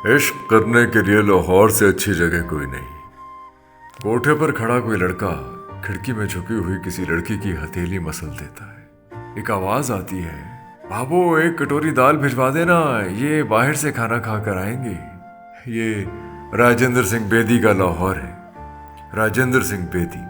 इश्क करने के लिए लाहौर से अच्छी जगह कोई नहीं। कोठे पर खड़ा कोई लड़का खिड़की में झुकी हुई किसी लड़की की हथेली मसल देता है। एक आवाज आती है, बाबू एक कटोरी दाल भिजवा देना, ये बाहर से खाना खा कर आएंगे। ये राजेंद्र सिंह बेदी का लाहौर है। राजेंद्र सिंह बेदी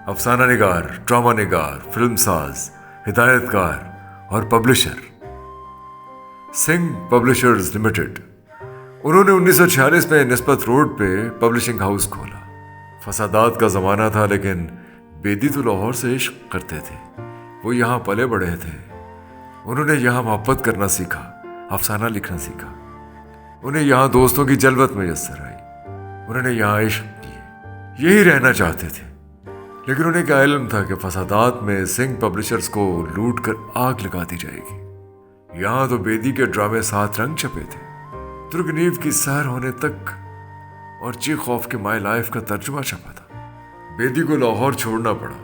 अफसाना निगार, ड्रामा निगार, फिल्मसाज, हिदायतकार और पब्लिशर। Singh publishers limited. उन्होंने 1946 में निस्बत रोड पे पब्लिशिंग हाउस खोला। फसादात का ज़माना था, लेकिन बेदी तो लाहौर से इश्क करते थे। वो यहाँ पले बढ़े थे। उन्होंने यहाँ मोहब्बत करना सीखा, अफसाना लिखना सीखा। उन्हें यहाँ दोस्तों की जलवत मैसर आई। उन्होंने यहाँ इश्क किए, यही रहना चाहते थे। लेकिन उन्हें क्या इल्म था कि फसादात में सिंह पब्लिशर्स को लूट कर आग लगा दी जाएगी। यहाँ तो बेदी के ड्रामे 7 रंग छपे थे। तुर्गनीव की सहर होने तक और चीखौफ के माई लाइफ का तर्जुमा छपा था। बेदी को लाहौर छोड़ना पड़ा।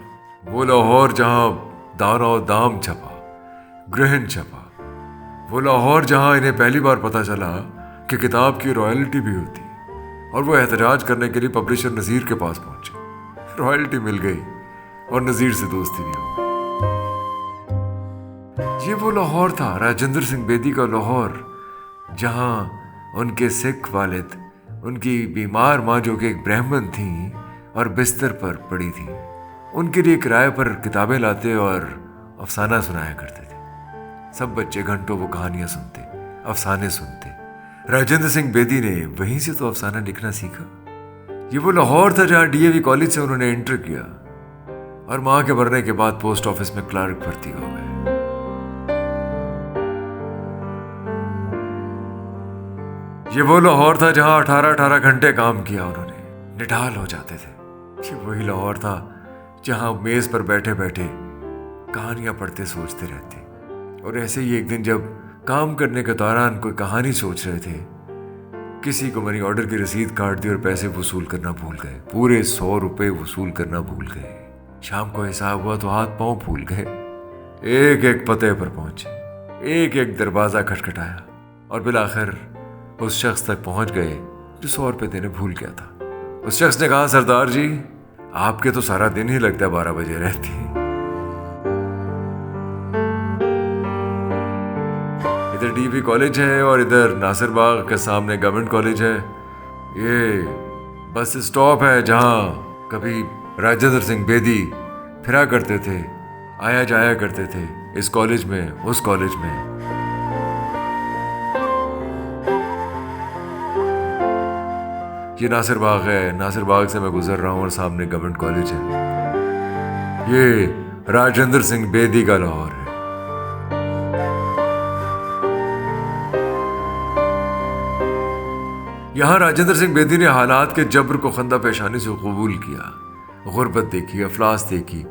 वो लाहौर जहां दाना और दाम छपा, ग्रहण छपा। वो लाहौर जहां इन्हें पहली बार पता चला कि किताब की रॉयल्टी भी होती है। और वो एहतजाज करने के लिए पब्लिशर नज़ीर के पास पहुंचे। रॉयल्टी मिल गई और नज़ीर से दोस्ती भी हो गई। ये वो लाहौर था, राजेंद्र सिंह बेदी का लाहौर, जहां उनके सिख वालिद, उनकी बीमार माँ जो कि एक ब्राह्मण थी और बिस्तर पर पड़ी थी, उनके लिए किराए पर किताबें लाते और अफसाना सुनाया करते थे। सब बच्चे घंटों वो कहानियाँ सुनते, अफसाने सुनते। राजेंद्र सिंह बेदी ने वहीं से तो अफसाना लिखना सीखा। ये वो लाहौर था जहाँ डीएवी कॉलेज से उन्होंने इंटर किया और माँ के मरने के बाद पोस्ट ऑफिस में क्लर्क भर्ती हो गए। ये वो लाहौर था जहां 18-18 घंटे काम किया उन्होंने, निढाल हो जाते थे। ये वही लाहौर था जहां मेज पर बैठे बैठे कहानियां पढ़ते सोचते रहते। और ऐसे ही एक दिन जब काम करने के दौरान कोई कहानी सोच रहे थे, किसी को मनी ऑर्डर की रसीद काट दी और पैसे वसूल करना भूल गए। पूरे 100 रुपए वसूल करना भूल गए। शाम को हिसाब हुआ तो हाथ पांव फूल गए। एक एक पते पर पहुंचे, एक एक दरवाजा खटखटाया और बिलाखिर उस शख्स तक पहुंच गए जो 100 रुपए देने भूल गया था। उस शख्स ने कहा, सरदार जी आपके तो सारा दिन ही लगता है 12 बजे रहती। इधर डीवी कॉलेज है और इधर नासिर बाग के सामने गवर्नमेंट कॉलेज है। ये बस स्टॉप है जहां कभी राजेंद्र सिंह बेदी फिरा करते थे, आया जाया करते थे, इस कॉलेज में उस कॉलेज में। ये नासिर बाग है, नासिर बाग से मैं गुजर रहा हूँ और सामने गवर्नमेंट कॉलेज है। ये राजेंद्र सिंह बेदी का लाहौर है। यहाँ राजेंद्र सिंह बेदी ने हालात के जबर को खंदा पेशानी से कबूल किया। गुर्बत देखी, अफलास देखी,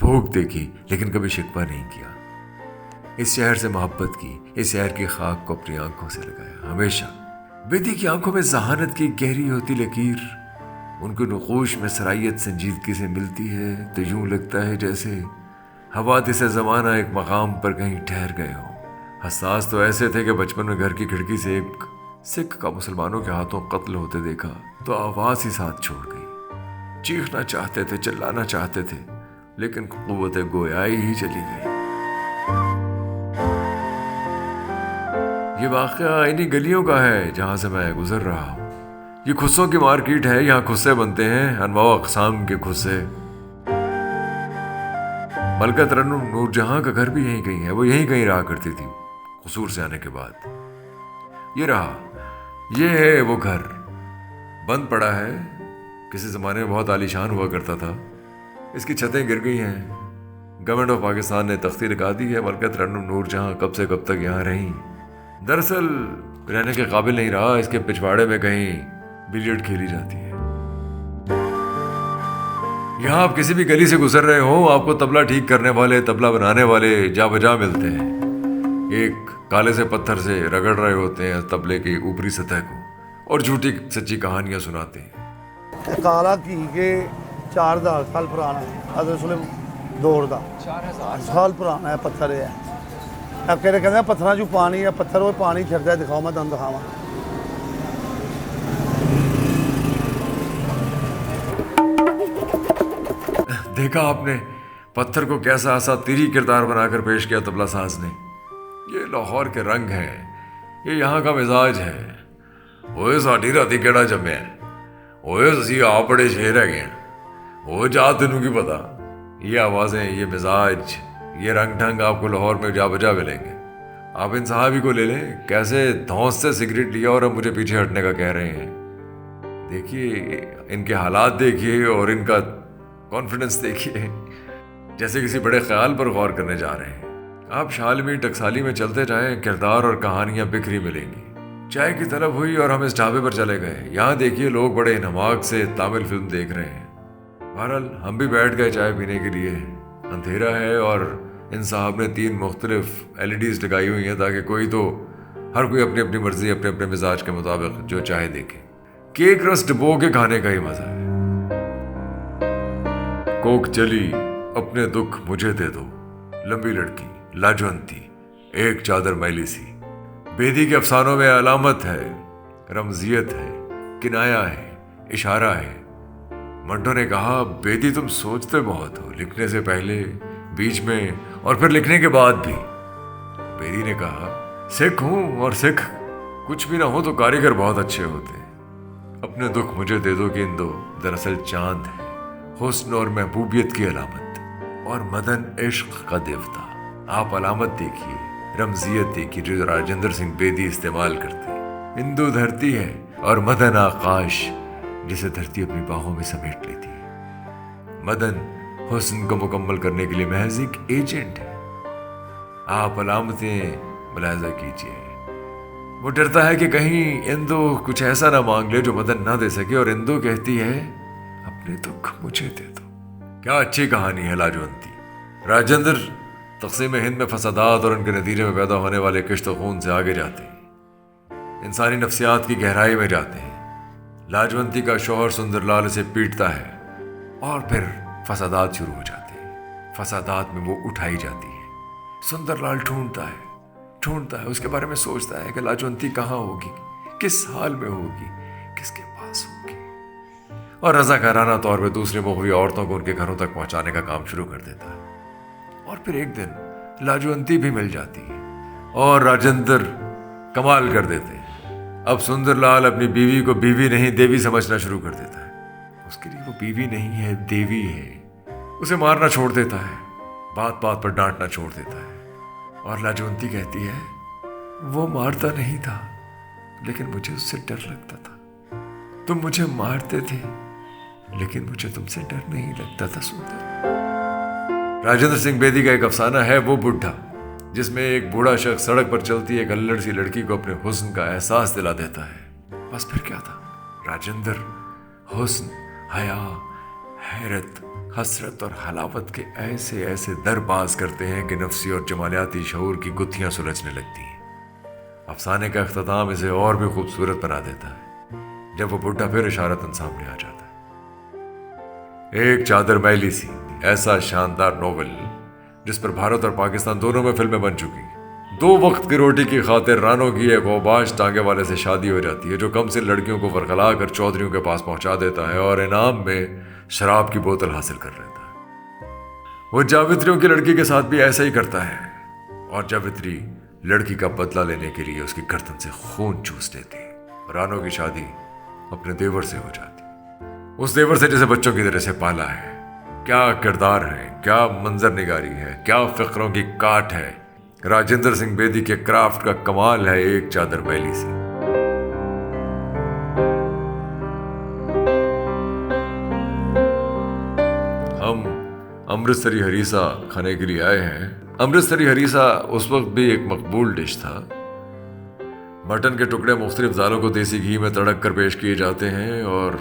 भूख देखी, लेकिन कभी शिकवा नहीं किया। इस शहर से मोहब्बत की, इस शहर की खाक को अपनी आंखों से लगाया। हमेशा बेदी की आंखों में जहानत की गहरी होती लकीर, उनके नक़ूश में सरायत संजीदगी से मिलती है तो यूं लगता है जैसे हवादिस ज़माना एक मकाम पर कहीं ठहर गए हो। हसास तो ऐसे थे कि बचपन में घर की खिड़की से एक सिख का मुसलमानों के हाथों कत्ल होते देखा तो आवाज़ ही साथ छोड़ गई। चीखना चाहते थे, चिल्लाना चाहते थे, लेकिन क़ुव्वत गोयाई ही चली गई। ये वाक़या इन्हीं गलियों का है जहाँ से मैं गुजर रहा हूँ। ये खुस्सों की मार्केट है, यहाँ खुस्से बनते हैं, अनवाउ अक़साम के खुस्से। मलका तरन्नुम नूरजहां का घर भी यहीं कहीं है। वो यहीं कहीं रहा करती थी कसूर से आने के बाद। ये रहा, ये है वो घर, बंद पड़ा है। किसी ज़माने में बहुत आलीशान हुआ करता था। इसकी छतें गिर गई हैं। गवर्नमेंट ऑफ पाकिस्तान ने तख्ती लगा दी है। मलका तरन्नुम नूरजहां कब से कब तक यहाँ रहीं। दरअसल रहने के काबिल नहीं रहा। इसके पिछवाड़े में कहीं बिलियर्ड खेली जाती है। यहाँ आप किसी भी गली से गुजर रहे हो, आपको तबला ठीक करने वाले, तबला बनाने वाले जा बजा मिलते हैं। एक काले से पत्थर से रगड़ रहे होते हैं तबले की ऊपरी सतह को और झूठी सच्ची कहानियां सुनाते हैं। काला घी के 4000 साल पुराना है। उसले दौर का 4000 साल पुराना है पत्थर है। कहते पत्थर चू पानी है, पत्थर वो पानी छड़ता है। दिखाओ मैं तुम दिखावा। देखा आपने पत्थर को कैसा असातीरी किरदार बनाकर पेश किया तबला साज ने। ये लाहौर के रंग हैं, ये यहाँ का मिजाज है। ओए साडी राती केड़ा जम्मे, ओए असी आप बड़े शेर है गए, ओ जा तेनू की पता। ये आवाज़ें, ये मिजाज, ये रंग ढंग आपको लाहौर में जा बजा मिलेंगे। आप इन साहबी को ले लें, कैसे धौंस से सिगरेट लिया और अब मुझे पीछे हटने का कह रहे हैं। देखिए इनके हालात देखिए और इनका कॉन्फिडेंस देखिए, जैसे किसी बड़े ख्याल पर गौर करने जा रहे हैं। आप शालमी टकसाली में चलते जाएं, किरदार और कहानियां बिखरी मिलेंगी। चाय की तलब हुई और हम इस ढाबे पर चले गए। यहाँ देखिए लोग बड़े इन्हमाक से तामिल फिल्म देख रहे हैं। बहरहाल हम भी बैठ गए चाय पीने के लिए। अंधेरा है और इन साहब ने 3 मुख्तलिफ LEDs लगाई हुई हैं ताकि हर कोई अपनी अपनी मर्जी अपने अपने मिजाज के मुताबिक जो चाहे देखे। केक रस डुबो के खाने का ही मजा है। कोक चली अपने दुख मुझे दे दो, लंबी लड़की लाजवंती, एक चादर मैली सी। बेदी के अफसानों में अलामत है, रमजियत है, किनाया है, इशारा है। मंटो ने कहा, बेदी तुम सोचते बहुत हो, लिखने से पहले, बीच में और फिर लिखने के बाद भी। बेदी ने कहा, सिख हूं और सिख कुछ भी ना हो तो कारीगर बहुत अच्छे होते। अपने दुख मुझे दे दो कि इन दो दरअसल चांद है, हुस्न और महबूबियत की अलामत, और मदन इश्क का देवता। आप अलामत देखिए, रमजियत देखिए जो राजेंद्र सिंह बेदी इस्तेमाल करते। हिंदू धरती है और मदन आकाश जिसे धरती अपनी बाहों में समेट लेती है। मदन हुस्न को मुकम्मल करने के लिए महज एक एजेंट है। आप अलामतें मुलाहजा कीजिए। वो डरता है कि कहीं इंदु कुछ ऐसा ना मांग ले जो मदन ना दे सके, और इंदु कहती है, अपने दुख मुझे दे दो। क्या अच्छी कहानी है लाजवंती। राजेंद्र तक़सीम हिंद में फसादात और उनके नतीजे में पैदा होने वाले किश्त खून से आगे जाते हैं, इंसानी नफ्सियात की गहराई में जाते हैं। लाजवंती का शौहर सुंदरलाल इसे पीटता है और फिर फसादात शुरू हो जाते हैं। फसादात में वो उठाई जाती है। सुंदरलाल ढूंढता है, उसके बारे में सोचता है कि लाजवंती कहाँ होगी, किस हाल में होगी, किसके पास होगी, और रज़ाकाराना तौर पे दूसरे मुग़वी औरतों को उनके घरों तक पहुंचाने का काम शुरू कर देता है। और फिर एक दिन लाजवंती भी मिल जाती है और राजेंद्र कमाल कर देते हैं। अब सुंदरलाल अपनी बीवी को बीवी नहीं देवी समझना शुरू कर देता है। उसके लिए वो बीवी नहीं है, देवी है। उसे मारना छोड़ देता है, बात बात पर डांटना छोड़ देता है। और लाजवंती कहती है, वो मारता नहीं था लेकिन मुझे उससे डर लगता था। तुम मुझे मारते थे लेकिन मुझे तुमसे डर नहीं लगता था सुंदर। राजेंद्र सिंह बेदी का एक अफसाना है वो बुढ़ा, जिसमें एक बूढ़ा शख्स सड़क पर चलती एक अल्लड़ सी लड़की को अपने हुस्न का एहसास दिला देता है। बस फिर क्या था, राजेंद्र हुस्न, हया, हैरत, हसरत और हलावत के ऐसे ऐसे दरबाज करते हैं कि नफ्सी और जमालियाती शऊर की गुत्थियां सुलझने लगती हैं। अफसाने का अख्ताम इसे और भी खूबसूरत बना देता है जब वो बुढ़ा फिर इशारतन सामने आ जाता है। एक चादर मैली सी, ऐसा शानदार नोवेल जिस पर भारत और पाकिस्तान दोनों में फिल्में बन चुकी। 2 वक्त की रोटी की खातिर रानो की एक ओबाश टांगे वाले से शादी हो जाती है जो कम से लड़कियों को वरगला कर चौधरियों के पास पहुंचा देता है और इनाम में शराब की बोतल हासिल कर लेता है। वो जावित्रियों की लड़की के साथ भी ऐसा ही करता है और जावित्री लड़की का बदला लेने के लिए उसकी गर्दन से खून चूस लेती है। रानो की शादी अपने देवर से हो जाती, उस देवर से जिसे बच्चों की तरह से पाला है। क्या किरदार है, क्या मंजर निगारी है, क्या फिक्रों की काट है। राजेंद्र सिंह बेदी के क्राफ्ट का कमाल है एक चादर मैली सी। हम अमृतसरी हरीसा खाने के लिए आए हैं। अमृतसरी हरीसा उस वक्त भी एक मकबूल डिश था। मटन के टुकड़े मुख्तलिफ दालों को देसी घी में तड़क कर पेश किए जाते हैं और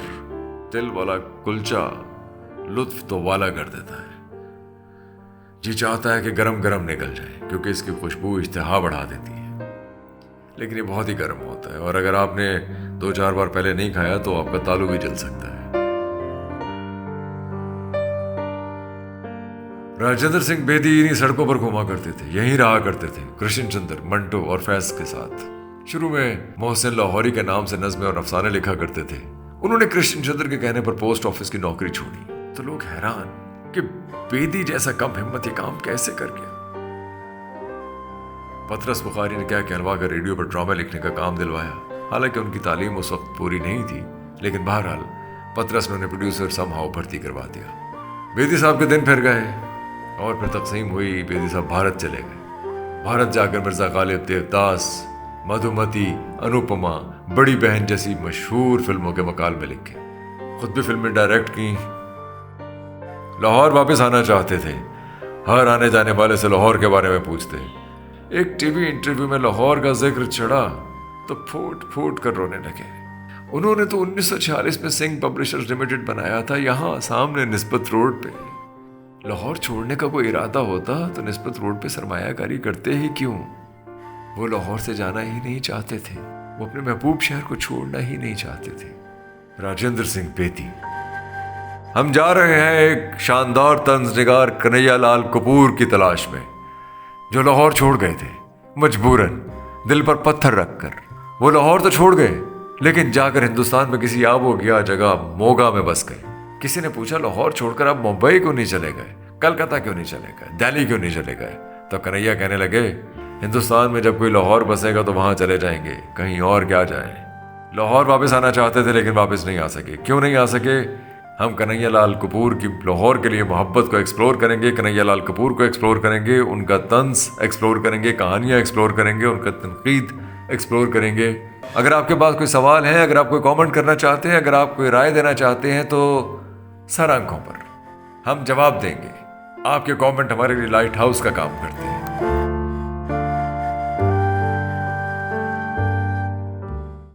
तिल वाला कुलचा लुत्फ तो वाला कर देता है। जी चाहता है कि गरम गरम निकल जाए क्योंकि इसकी खुशबू इश्तिहा बढ़ा देती है, लेकिन ये बहुत ही गर्म होता है और अगर आपने 2-4 बार पहले नहीं खाया तो आपका तालू भी जल सकता है। राजेंद्र सिंह बेदी इन्हीं सड़कों पर घुमा करते थे, यहीं रहा करते थे कृष्ण चंद्र, मंटो और फैज के साथ। शुरू में मोहसिन लाहौरी के नाम से नज़्में और अफसाने लिखा करते थे। उन्होंने कृष्ण चंद्र के कहने पर पोस्ट ऑफिस की नौकरी छोड़ी तो लोग हैरान कि बेदी जैसा कम हिम्मत ये काम कैसे कर गया। पतरस बुखारी ने क्या कहलवा कर रेडियो पर ड्रामा लिखने का काम दिलवाया। हालांकि उनकी तालीम उस वक्त पूरी नहीं थी, लेकिन बहरहाल पतरस ने उन्हें प्रोड्यूसर समहाउ भर्ती करवा दिया। बेदी साहब के दिन फिर गए और फिर तकसीम हुई। बेदी साहब भारत चले गए। भारत जाकर मिर्जा गालिब, देवदास, मधुमती, अनुपमा, बड़ी बहन जैसी मशहूर फिल्मों के मकालमे लिखे। खुद भी फिल्में डायरेक्ट की। लाहौर वापस आना चाहते थे। हर आने जाने वाले से लाहौर के बारे में पूछते। एक टीवी इंटरव्यू में लाहौर का जिक्र चढ़ा तो फूट फूट कर रोने लगे। उन्होंने तो 1946 में सिंह पब्लिशर्स लिमिटेड बनाया था, यहाँ सामने निस्बत रोड पे। लाहौर छोड़ने का कोई इरादा होता तो निस्बत रोड पे सरमायाकारी करते ही क्यों। वो लाहौर से जाना ही नहीं चाहते थे। वो अपने महबूब शहर को छोड़ना ही नहीं चाहते थे। राजेंद्र सिंह बेदी। हम जा रहे हैं एक शानदार तंजनिगार कन्हैया लाल कपूर की तलाश में, जो लाहौर छोड़ गए थे मजबूरन, दिल पर पत्थर रखकर। वो लाहौर तो छोड़ गए, लेकिन जाकर हिंदुस्तान में किसी आबो गया जगह मोगा में बस गए। किसी ने पूछा, लाहौर छोड़कर आप मुंबई क्यों नहीं चले गए, कलकत्ता क्यों नहीं चले गए, दिल्ली क्यों नहीं चले गए? तो कन्हैया कहने लगे, हिंदुस्तान में जब कोई लाहौर बसेगा तो वहां चले जाएंगे, कहीं और क्या जाए। लाहौर वापस आना चाहते थे लेकिन वापस नहीं आ सके। क्यों नहीं आ सके? हम कन्हैया लाल कपूर की लाहौर के लिए मोहब्बत को एक्सप्लोर करेंगे, कन्हैया लाल कपूर को एक्सप्लोर करेंगे, उनका तंज एक्सप्लोर करेंगे, कहानियाँ एक्सप्लोर करेंगे, उनका तनकीद एक्सप्लोर करेंगे। अगर आपके पास कोई सवाल है, अगर आप कोई कमेंट करना चाहते हैं, अगर आप कोई राय देना चाहते हैं तो सर आंखों पर हम जवाब देंगे। आपके कमेंट हमारे लिए लाइट हाउस का काम करते हैं।